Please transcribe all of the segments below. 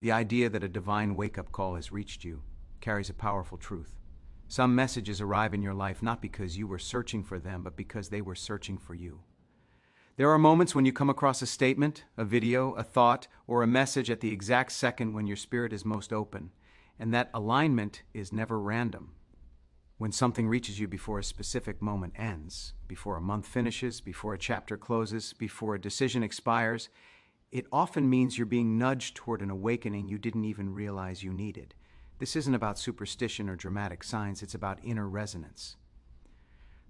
The idea that a divine wake-up call has reached you carries a powerful truth. Some messages arrive in your life not because you were searching for them, but because they were searching for you. There are moments when you come across a statement, a video, a thought, or a message at the exact second when your spirit is most open, and that alignment is never random. When something reaches you before a specific moment ends, before a month finishes, before a chapter closes, before a decision expires, it often means you're being nudged toward an awakening you didn't even realize you needed. This isn't about superstition or dramatic signs, it's about inner resonance.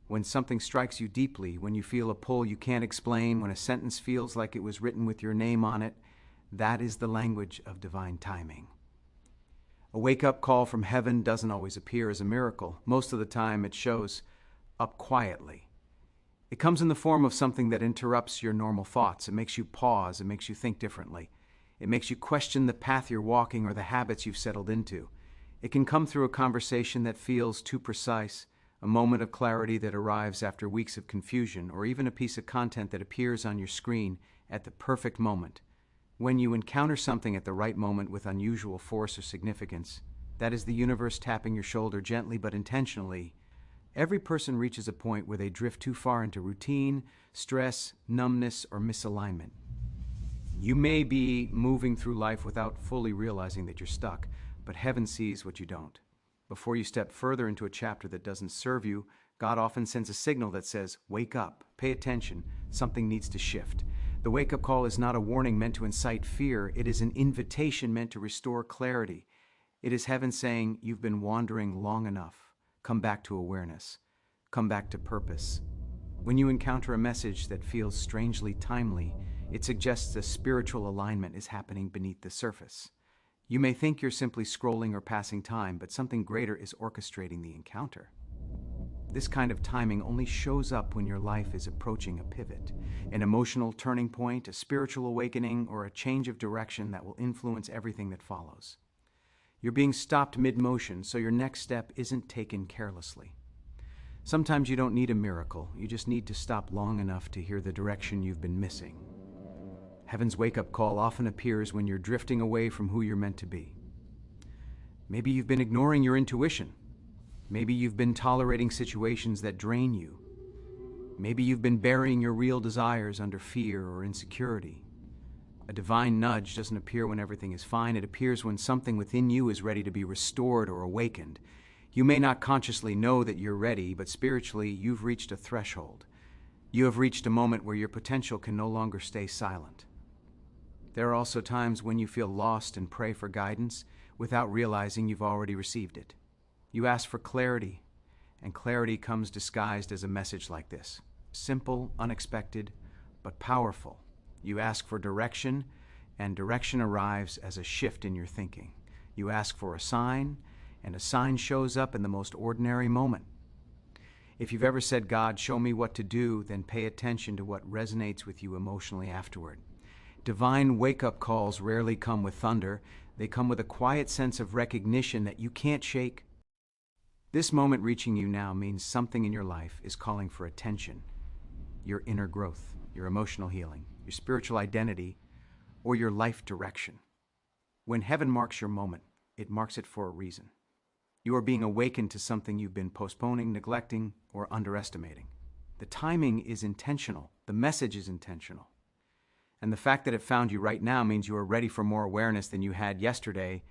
When something strikes you deeply, when you feel a pull you can't explain, when a sentence feels like it was written with your name on it, that is the language of divine timing. A wake-up call from heaven doesn't always appear as a miracle. Most of the time it shows up quietly. It comes in the form of something that interrupts your normal thoughts. It makes you pause. It makes you think differently. It makes you question the path you're walking or the habits you've settled into. It can come through a conversation that feels too precise, a moment of clarity that arrives after weeks of confusion, or even a piece of content that appears on your screen at the perfect moment. When you encounter something at the right moment with unusual force or significance, that is the universe tapping your shoulder gently but intentionally. Every person reaches a point where they drift too far into routine, stress, numbness, or misalignment. You may be moving through life without fully realizing that you're stuck, but heaven sees what you don't. Before you step further into a chapter that doesn't serve you, God often sends a signal that says, "Wake up, pay attention, something needs to shift." The wake-up call is not a warning meant to incite fear. It is an invitation meant to restore clarity. It is heaven saying, "You've been wandering long enough. Come back to awareness. Come back to purpose." When you encounter a message that feels strangely timely, it suggests a spiritual alignment is happening beneath the surface. You may think you're simply scrolling or passing time, but something greater is orchestrating the encounter. This kind of timing only shows up when your life is approaching a pivot, an emotional turning point, a spiritual awakening, or a change of direction that will influence everything that follows. You're being stopped mid-motion, so your next step isn't taken carelessly. Sometimes you don't need a miracle, you just need to stop long enough to hear the direction you've been missing. Heaven's wake-up call often appears when you're drifting away from who you're meant to be. Maybe you've been ignoring your intuition. Maybe you've been tolerating situations that drain you. Maybe you've been burying your real desires under fear or insecurity. A divine nudge doesn't appear when everything is fine. It appears when something within you is ready to be restored or awakened. You may not consciously know that you're ready, but spiritually, you've reached a threshold. You have reached a moment where your potential can no longer stay silent. There are also times when you feel lost and pray for guidance without realizing you've already received it. You ask for clarity, and clarity comes disguised as a message like this. Simple, unexpected, but powerful. You ask for direction, and direction arrives as a shift in your thinking. You ask for a sign, and a sign shows up in the most ordinary moment. If you've ever said, "God, show me what to do," then pay attention to what resonates with you emotionally afterward. Divine wake-up calls rarely come with thunder. They come with a quiet sense of recognition that you can't shake. This moment reaching you now means something in your life is calling for attention. Your inner growth, your emotional healing, your spiritual identity, or your life direction. When heaven marks your moment, it marks it for a reason. You are being awakened to something you've been postponing, neglecting, or underestimating. The timing is intentional. The message is intentional. And the fact that it found you right now means you are ready for more awareness than you had yesterday.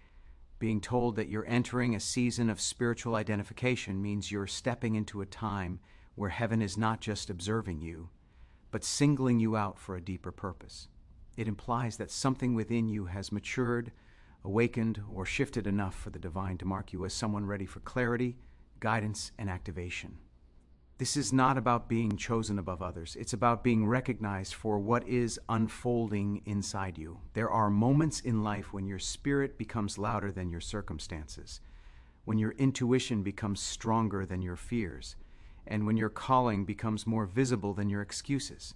Being told that you're entering a season of spiritual identification means you're stepping into a time where heaven is not just observing you, but singling you out for a deeper purpose. It implies that something within you has matured, awakened, or shifted enough for the divine to mark you as someone ready for clarity, guidance, and activation. This is not about being chosen above others. It's about being recognized for what is unfolding inside you. There are moments in life when your spirit becomes louder than your circumstances, when your intuition becomes stronger than your fears, and when your calling becomes more visible than your excuses.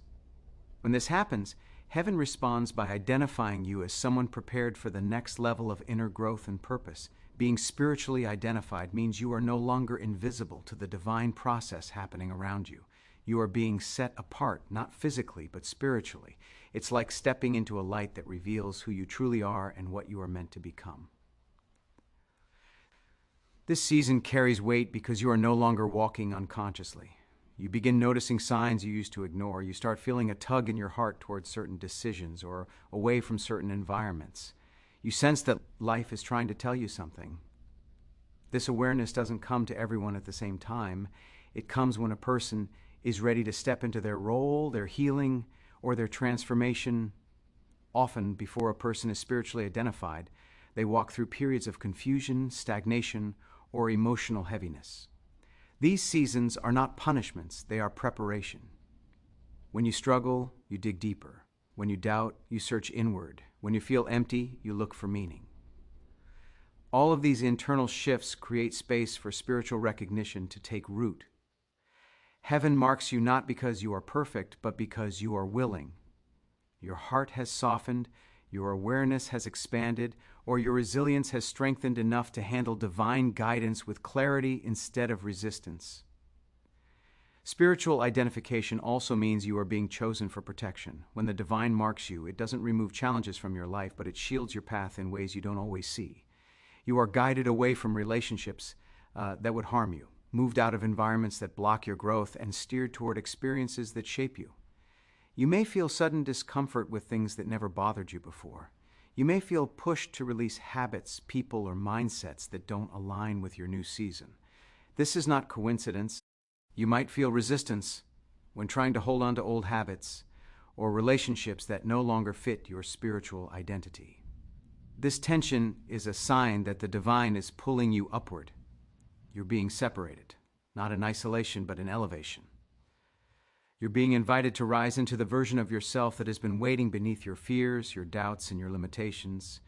When this happens, heaven responds by identifying you as someone prepared for the next level of inner growth and purpose. Being spiritually identified means you are no longer invisible to the divine process happening around you. You are being set apart, not physically, but spiritually. It's like stepping into a light that reveals who you truly are and what you are meant to become. This season carries weight because you are no longer walking unconsciously. You begin noticing signs you used to ignore. You start feeling a tug in your heart towards certain decisions or away from certain environments. You sense that life is trying to tell you something. This awareness doesn't come to everyone at the same time. It comes when a person is ready to step into their role, their healing, or their transformation. Often, before a person is spiritually identified, they walk through periods of confusion, stagnation, or emotional heaviness. These seasons are not punishments, they are preparation. When you struggle, you dig deeper. When you doubt, you search inward. When you feel empty, you look for meaning. All of these internal shifts create space for spiritual recognition to take root. Heaven marks you not because you are perfect, but because you are willing. Your heart has softened, your awareness has expanded, or your resilience has strengthened enough to handle divine guidance with clarity instead of resistance. Spiritual identification also means you are being chosen for protection. When the divine marks you, it doesn't remove challenges from your life, but it shields your path in ways you don't always see. You are guided away from relationships that would harm you, moved out of environments that block your growth, and steered toward experiences that shape you. You may feel sudden discomfort with things that never bothered you before. You may feel pushed to release habits, people, or mindsets that don't align with your new season. This is not coincidence. You might feel resistance when trying to hold on to old habits or relationships that no longer fit your spiritual identity. This tension is a sign that the divine is pulling you upward. You're being separated, not in isolation, but in elevation. You're being invited to rise into the version of yourself that has been waiting beneath your fears, your doubts, and your limitations.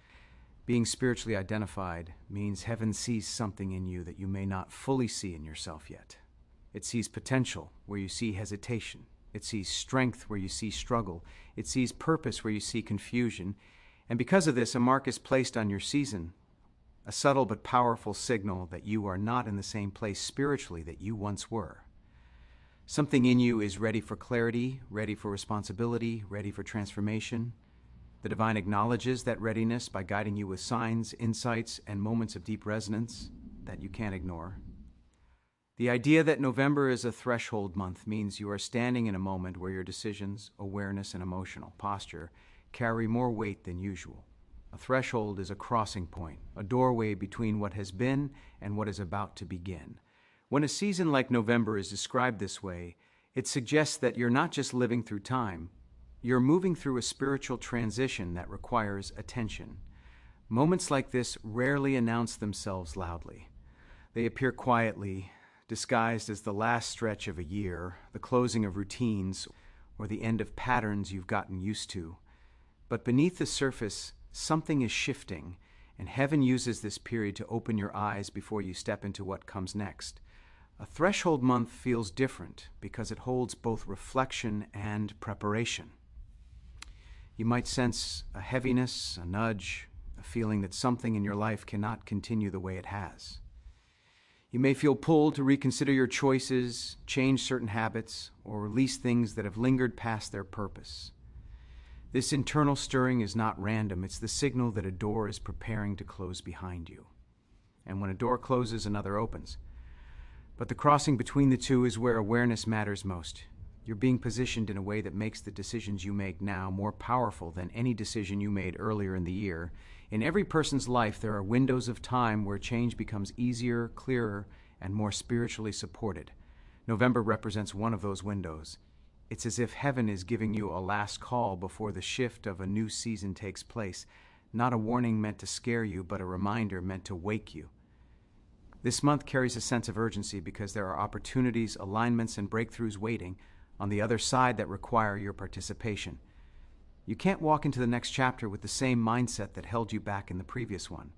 Being spiritually identified means heaven sees something in you that you may not fully see in yourself yet. It sees potential where you see hesitation. It sees strength where you see struggle. It sees purpose where you see confusion. And because of this, a mark is placed on your season, a subtle but powerful signal that you are not in the same place spiritually that you once were. Something in you is ready for clarity, ready for responsibility, ready for transformation. The divine acknowledges that readiness by guiding you with signs, insights, and moments of deep resonance that you can't ignore. The idea that November is a threshold month means you are standing in a moment where your decisions, awareness, and emotional posture carry more weight than usual. A threshold is a crossing point, a doorway between what has been and what is about to begin. When a season like November is described this way, it suggests that you're not just living through time, you're moving through a spiritual transition that requires attention. Moments like this rarely announce themselves loudly. They appear quietly, disguised as the last stretch of a year, the closing of routines, or the end of patterns you've gotten used to. But beneath the surface, something is shifting, and heaven uses this period to open your eyes before you step into what comes next. A threshold month feels different because it holds both reflection and preparation. You might sense a heaviness, a nudge, a feeling that something in your life cannot continue the way it has. You may feel pulled to reconsider your choices, change certain habits, or release things that have lingered past their purpose. This internal stirring is not random. It's the signal that a door is preparing to close behind you. And when a door closes, another opens. But the crossing between the two is where awareness matters most. You're being positioned in a way that makes the decisions you make now more powerful than any decision you made earlier in the year. In every person's life, there are windows of time where change becomes easier, clearer, and more spiritually supported. November represents one of those windows. It's as if heaven is giving you a last call before the shift of a new season takes place. Not a warning meant to scare you, but a reminder meant to wake you. This month carries a sense of urgency because there are opportunities, alignments, and breakthroughs waiting on the other side that require your participation. You can't walk into the next chapter with the same mindset that held you back in the previous one.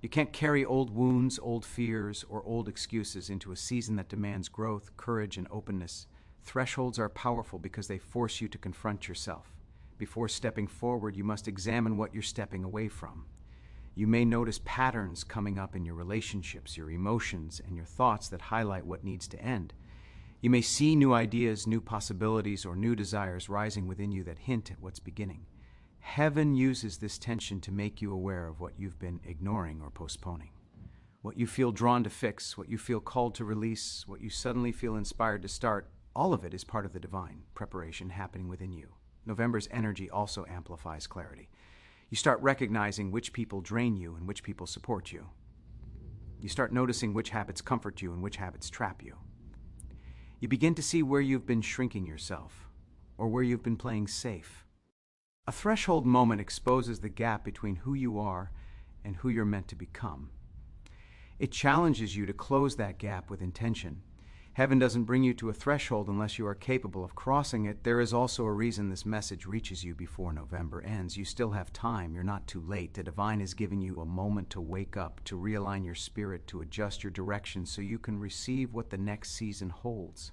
You can't carry old wounds, old fears, or old excuses into a season that demands growth, courage, and openness. Thresholds are powerful because they force you to confront yourself. Before stepping forward, you must examine what you're stepping away from. You may notice patterns coming up in your relationships, your emotions, and your thoughts that highlight what needs to end. You may see new ideas, new possibilities, or new desires rising within you that hint at what's beginning. Heaven uses this tension to make you aware of what you've been ignoring or postponing. What you feel drawn to fix, what you feel called to release, what you suddenly feel inspired to start, all of it is part of the divine preparation happening within you. November's energy also amplifies clarity. You start recognizing which people drain you and which people support you. You start noticing which habits comfort you and which habits trap you. You begin to see where you've been shrinking yourself, or where you've been playing safe. A threshold moment exposes the gap between who you are and who you're meant to become. It challenges you to close that gap with intention. Heaven doesn't bring you to a threshold unless you are capable of crossing it. There is also a reason this message reaches you before November ends. You still have time. You're not too late. The divine is giving you a moment to wake up, to realign your spirit, to adjust your direction so you can receive what the next season holds.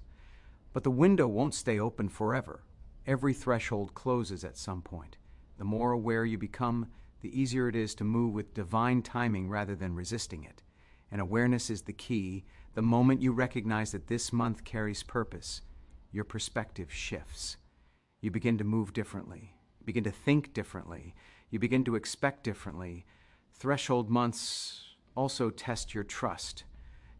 But the window won't stay open forever. Every threshold closes at some point. The more aware you become, the easier it is to move with divine timing rather than resisting it. And awareness is the key. The moment you recognize that this month carries purpose, your perspective shifts. You begin to move differently, begin to think differently, you begin to expect differently. Threshold months also test your trust.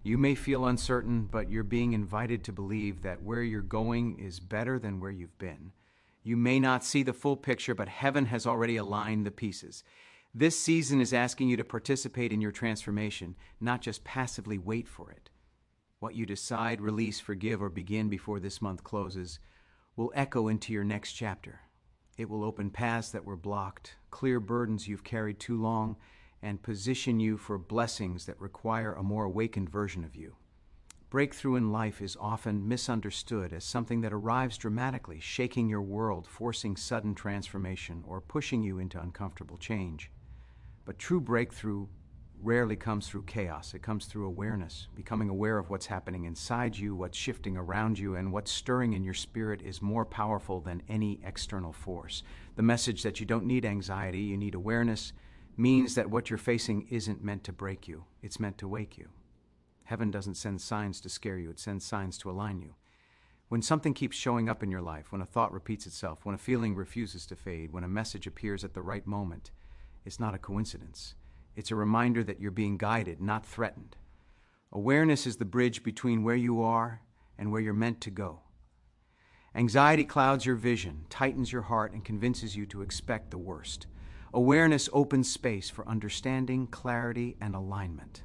You may feel uncertain, but you're being invited to believe that where you're going is better than where you've been. You may not see the full picture, but heaven has already aligned the pieces. This season is asking you to participate in your transformation, not just passively wait for it. What you decide, release, forgive, or begin before this month closes will echo into your next chapter. It will open paths that were blocked, clear burdens you've carried too long, and position you for blessings that require a more awakened version of you. Breakthrough in life is often misunderstood as something that arrives dramatically, shaking your world, forcing sudden transformation, or pushing you into uncomfortable change. But true breakthrough rarely comes through chaos. It comes through awareness, becoming aware of what's happening inside you, what's shifting around you, and what's stirring in your spirit is more powerful than any external force. The message that you don't need anxiety, you need awareness, means that what you're facing isn't meant to break you. It's meant to wake you. Heaven doesn't send signs to scare you. It sends signs to align you. When something keeps showing up in your life, when a thought repeats itself, when a feeling refuses to fade, when a message appears at the right moment, it's not a coincidence. It's a reminder that you're being guided, not threatened. Awareness is the bridge between where you are and where you're meant to go. Anxiety clouds your vision, tightens your heart, and convinces you to expect the worst. Awareness opens space for understanding, clarity, and alignment.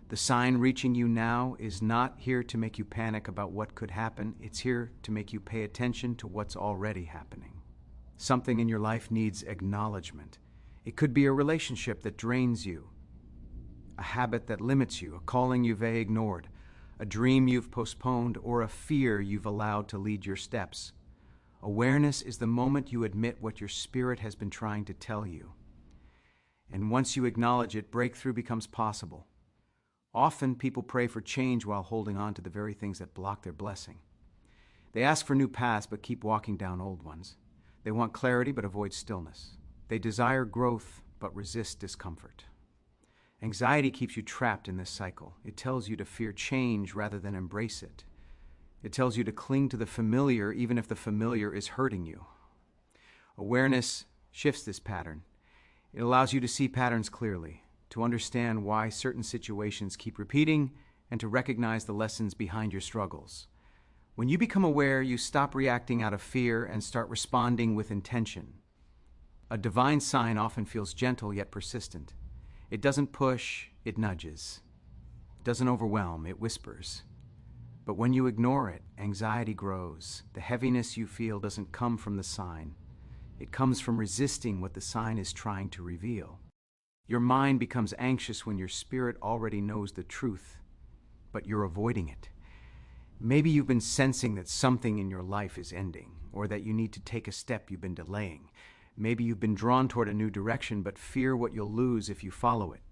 The sign reaching you now is not here to make you panic about what could happen. It's here to make you pay attention to what's already happening. Something in your life needs acknowledgement. It could be a relationship that drains you, a habit that limits you, a calling you've ignored, a dream you've postponed, or a fear you've allowed to lead your steps. Awareness is the moment you admit what your spirit has been trying to tell you. And once you acknowledge it, breakthrough becomes possible. Often people pray for change while holding on to the very things that block their blessing. They ask for new paths but keep walking down old ones. They want clarity but avoid stillness. They desire growth but resist discomfort. Anxiety keeps you trapped in this cycle. It tells you to fear change rather than embrace it. It tells you to cling to the familiar even if the familiar is hurting you. Awareness shifts this pattern. It allows you to see patterns clearly, to understand why certain situations keep repeating, and to recognize the lessons behind your struggles. When you become aware, you stop reacting out of fear and start responding with intention. A divine sign often feels gentle yet persistent. It doesn't push, it nudges. It doesn't overwhelm, it whispers. But when you ignore it, anxiety grows. The heaviness you feel doesn't come from the sign. It comes from resisting what the sign is trying to reveal. Your mind becomes anxious when your spirit already knows the truth, but you're avoiding it. Maybe you've been sensing that something in your life is ending, or that you need to take a step you've been delaying. Maybe you've been drawn toward a new direction, but fear what you'll lose if you follow it.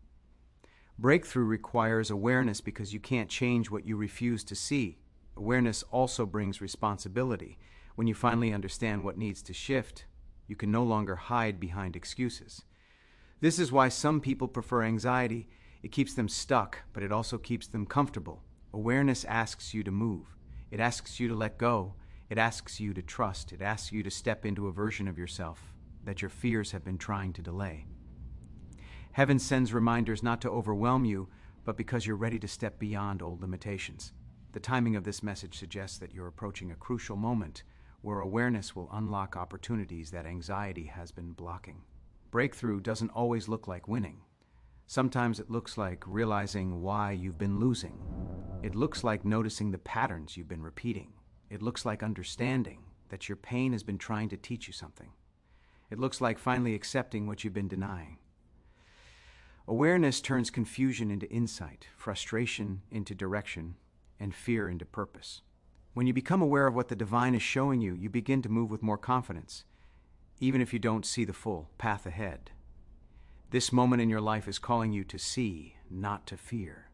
Breakthrough requires awareness because you can't change what you refuse to see. Awareness also brings responsibility. When you finally understand what needs to shift, you can no longer hide behind excuses. This is why some people prefer anxiety. It keeps them stuck, but it also keeps them comfortable. Awareness asks you to move. It asks you to let go. It asks you to trust. It asks you to step into a version of yourself that your fears have been trying to delay. Heaven sends reminders not to overwhelm you, but because you're ready to step beyond old limitations. The timing of this message suggests that you're approaching a crucial moment where awareness will unlock opportunities that anxiety has been blocking. Breakthrough doesn't always look like winning. Sometimes it looks like realizing why you've been losing. It looks like noticing the patterns you've been repeating. It looks like understanding that your pain has been trying to teach you something. It looks like finally accepting what you've been denying. Awareness turns confusion into insight, frustration into direction, and fear into purpose. When you become aware of what the divine is showing you, you begin to move with more confidence, even if you don't see the full path ahead. This moment in your life is calling you to see, not to fear.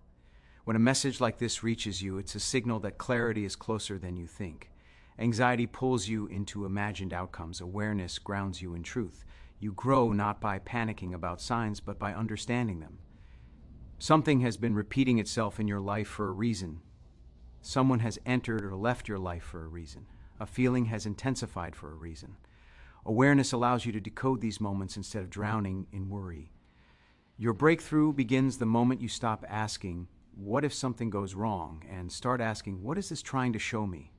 When a message like this reaches you, it's a signal that clarity is closer than you think. Anxiety pulls you into imagined outcomes. Awareness grounds you in truth. You grow not by panicking about signs, but by understanding them. Something has been repeating itself in your life for a reason. Someone has entered or left your life for a reason. A feeling has intensified for a reason. Awareness allows you to decode these moments instead of drowning in worry. Your breakthrough begins the moment you stop asking, "What if something goes wrong?" and start asking, "What is this trying to show me?"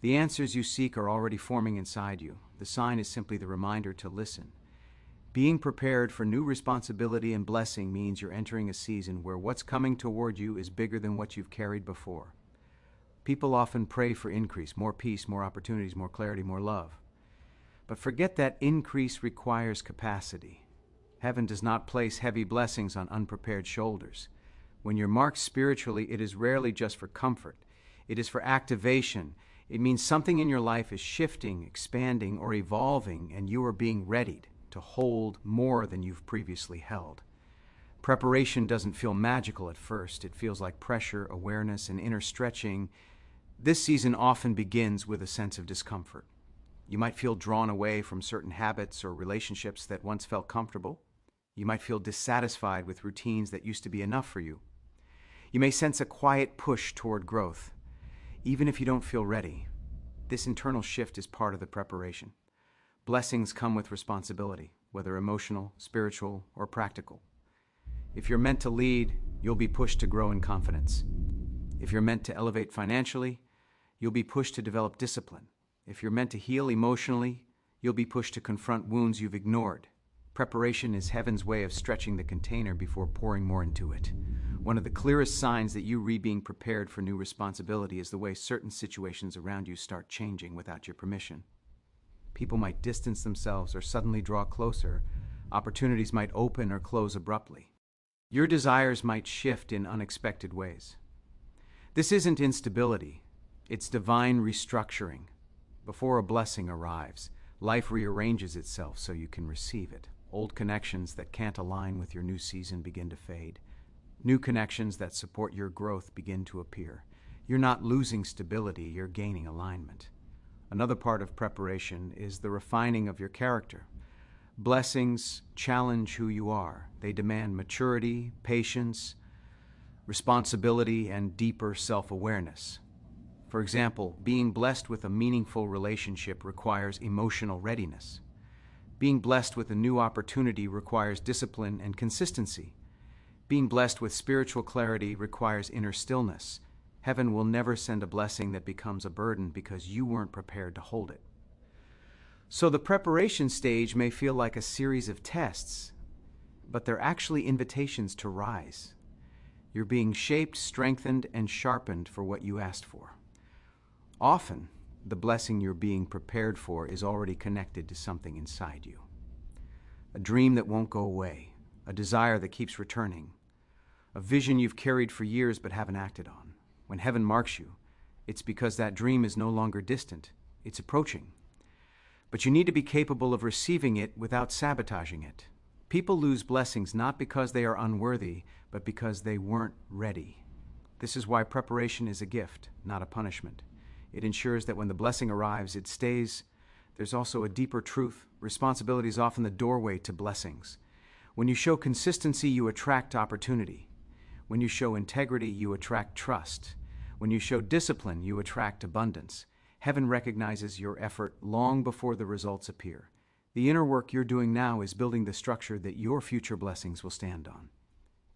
The answers you seek are already forming inside you. The sign is simply the reminder to listen. Being prepared for new responsibility and blessing means you're entering a season where what's coming toward you is bigger than what you've carried before. People often pray for increase, more peace, more opportunities, more clarity, more love. But forget that increase requires capacity. Heaven does not place heavy blessings on unprepared shoulders. When you're marked spiritually, it is rarely just for comfort. It is for activation. It means something in your life is shifting, expanding, or evolving, and you are being readied to hold more than you've previously held. Preparation doesn't feel magical at first. It feels like pressure, awareness, and inner stretching. This season often begins with a sense of discomfort. You might feel drawn away from certain habits or relationships that once felt comfortable. You might feel dissatisfied with routines that used to be enough for you. You may sense a quiet push toward growth, even if you don't feel ready. This internal shift is part of the preparation. Blessings come with responsibility, whether emotional, spiritual, or practical. If you're meant to lead, you'll be pushed to grow in confidence. If you're meant to elevate financially, you'll be pushed to develop discipline. If you're meant to heal emotionally, you'll be pushed to confront wounds you've ignored. Preparation is heaven's way of stretching the container before pouring more into it. One of the clearest signs that you being prepared for new responsibility is the way certain situations around you start changing without your permission. People might distance themselves or suddenly draw closer. Opportunities might open or close abruptly. Your desires might shift in unexpected ways. This isn't instability. It's divine restructuring. Before a blessing arrives, life rearranges itself so you can receive it. Old connections that can't align with your new season begin to fade. New connections that support your growth begin to appear. You're not losing stability, you're gaining alignment. Another part of preparation is the refining of your character. Blessings challenge who you are. They demand maturity, patience, responsibility, and deeper self-awareness. For example, being blessed with a meaningful relationship requires emotional readiness. Being blessed with a new opportunity requires discipline and consistency. Being blessed with spiritual clarity requires inner stillness. Heaven will never send a blessing that becomes a burden because you weren't prepared to hold it. So the preparation stage may feel like a series of tests, but they're actually invitations to rise. You're being shaped, strengthened, and sharpened for what you asked for. Often, the blessing you're being prepared for is already connected to something inside you. A dream that won't go away, a desire that keeps returning, a vision you've carried for years but haven't acted on. When heaven marks you, it's because that dream is no longer distant, it's approaching. But you need to be capable of receiving it without sabotaging it. People lose blessings not because they are unworthy, but because they weren't ready. This is why preparation is a gift, not a punishment. It ensures that when the blessing arrives, it stays. There's also a deeper truth. Responsibility is often the doorway to blessings. When you show consistency, you attract opportunity. When you show integrity, you attract trust. When you show discipline, you attract abundance. Heaven recognizes your effort long before the results appear. The inner work you're doing now is building the structure that your future blessings will stand on.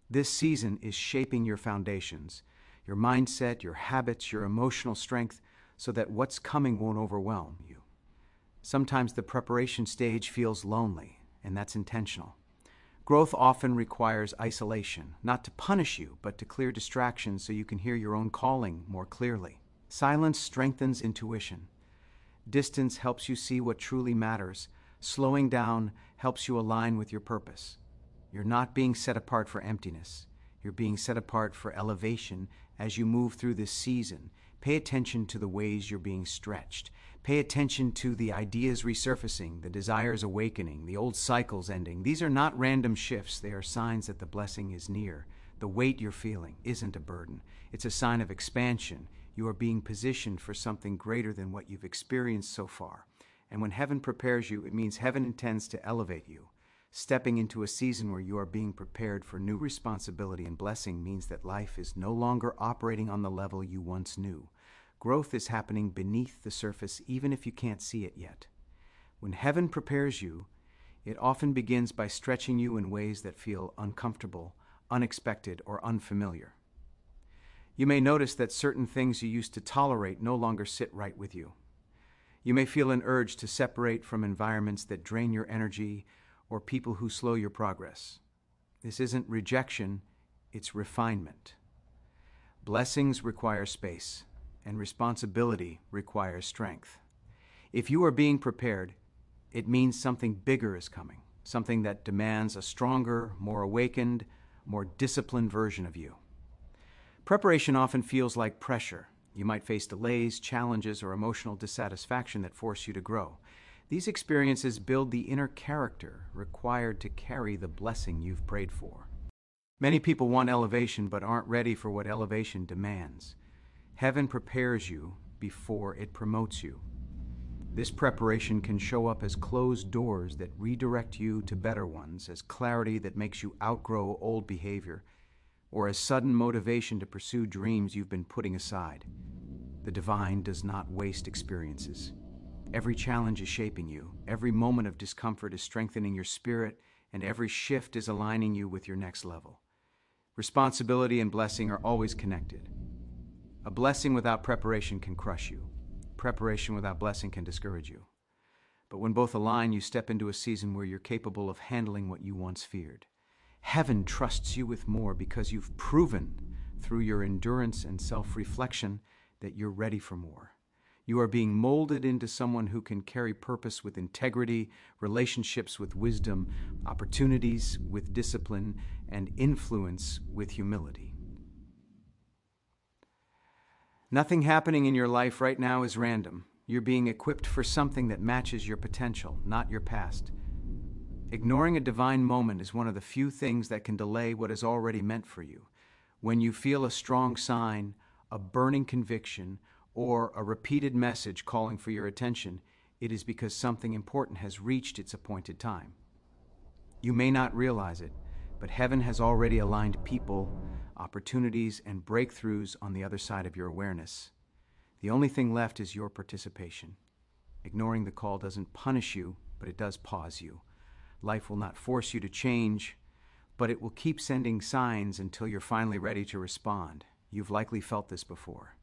This season is shaping your foundations, your mindset, your habits, your emotional strength, so that what's coming won't overwhelm you. Sometimes the preparation stage feels lonely, and that's intentional. Growth often requires isolation, not to punish you, but to clear distractions so you can hear your own calling more clearly. Silence strengthens intuition. Distance helps you see what truly matters. Slowing down helps you align with your purpose. You're not being set apart for emptiness. You're being set apart for elevation as you move through this season. Pay attention to the ways you're being stretched. Pay attention to the ideas resurfacing, the desires awakening, the old cycles ending. These are not random shifts. They are signs that the blessing is near. The weight you're feeling isn't a burden. It's a sign of expansion. You are being positioned for something greater than what you've experienced so far. And when heaven prepares you, it means heaven intends to elevate you. Stepping into a season where you are being prepared for new responsibility and blessing means that life is no longer operating on the level you once knew. Growth is happening beneath the surface, even if you can't see it yet. When heaven prepares you, it often begins by stretching you in ways that feel uncomfortable, unexpected, or unfamiliar. You may notice that certain things you used to tolerate no longer sit right with you. You may feel an urge to separate from environments that drain your energy or people who slow your progress. This isn't rejection, it's refinement. Blessings require space, and responsibility requires strength. If you are being prepared, it means something bigger is coming, something that demands a stronger, more awakened, more disciplined version of you. Preparation often feels like pressure. You might face delays, challenges, or emotional dissatisfaction that force you to grow. These experiences build the inner character required to carry the blessing you've prayed for. Many people want elevation but aren't ready for what elevation demands. Heaven prepares you before it promotes you. This preparation can show up as closed doors that redirect you to better ones, as clarity that makes you outgrow old behavior, or as sudden motivation to pursue dreams you've been putting aside. The divine does not waste experiences. Every challenge is shaping you, every moment of discomfort is strengthening your spirit, and every shift is aligning you with your next level. Responsibility and blessing are always connected. A blessing without preparation can crush you. Preparation without blessing can discourage you. But when both align, you step into a season where you're capable of handling what you once feared. Heaven trusts you with more because you've proven through your endurance and self-reflection that you're ready for more. You are being molded into someone who can carry purpose with integrity, relationships with wisdom, opportunities with discipline, and influence with humility. Nothing happening in your life right now is random. You're being equipped for something that matches your potential, not your past. Ignoring a divine moment is one of the few things that can delay what is already meant for you. When you feel a strong sign, a burning conviction, or a repeated message calling for your attention, it is because something important has reached its appointed time. You may not realize it, but heaven has already aligned people, opportunities, and breakthroughs on the other side of your awareness. The only thing left is your participation. Ignoring the call doesn't punish you, but it does pause you. Life will not force you to change, but it will keep sending signs until you're finally ready to respond. You've likely felt this before.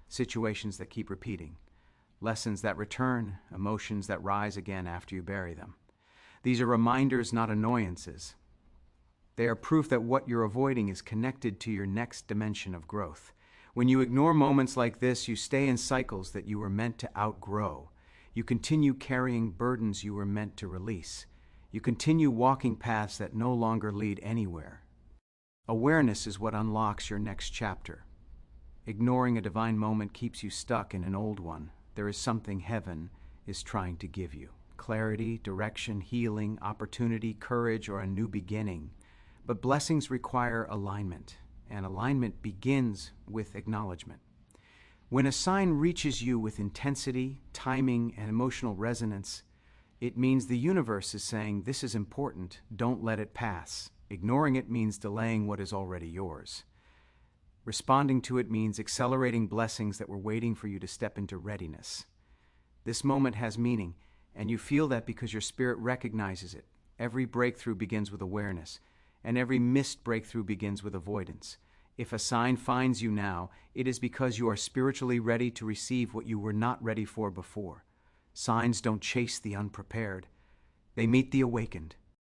Situations that keep repeating, lessons that return, emotions that rise again after you bury them. These are reminders, not annoyances. They are proof that what you're avoiding is connected to your next dimension of growth. When you ignore moments like this, you stay in cycles that you were meant to outgrow. You continue carrying burdens you were meant to release. You continue walking paths that no longer lead anywhere. Awareness is what unlocks your next chapter. Ignoring a divine moment keeps you stuck in an old one. There is something heaven is trying to give you. Clarity, direction, healing, opportunity, courage, or a new beginning. But blessings require alignment, and alignment begins with acknowledgement. When a sign reaches you with intensity, timing, and emotional resonance, it means the universe is saying, this is important, don't let it pass. Ignoring it means delaying what is already yours. Responding to it means accelerating blessings that were waiting for you to step into readiness. This moment has meaning, and you feel that because your spirit recognizes it. Every breakthrough begins with awareness, and every missed breakthrough begins with avoidance. If a sign finds you now, it is because you are spiritually ready to receive what you were not ready for before. Signs don't chase the unprepared. They meet the awakened.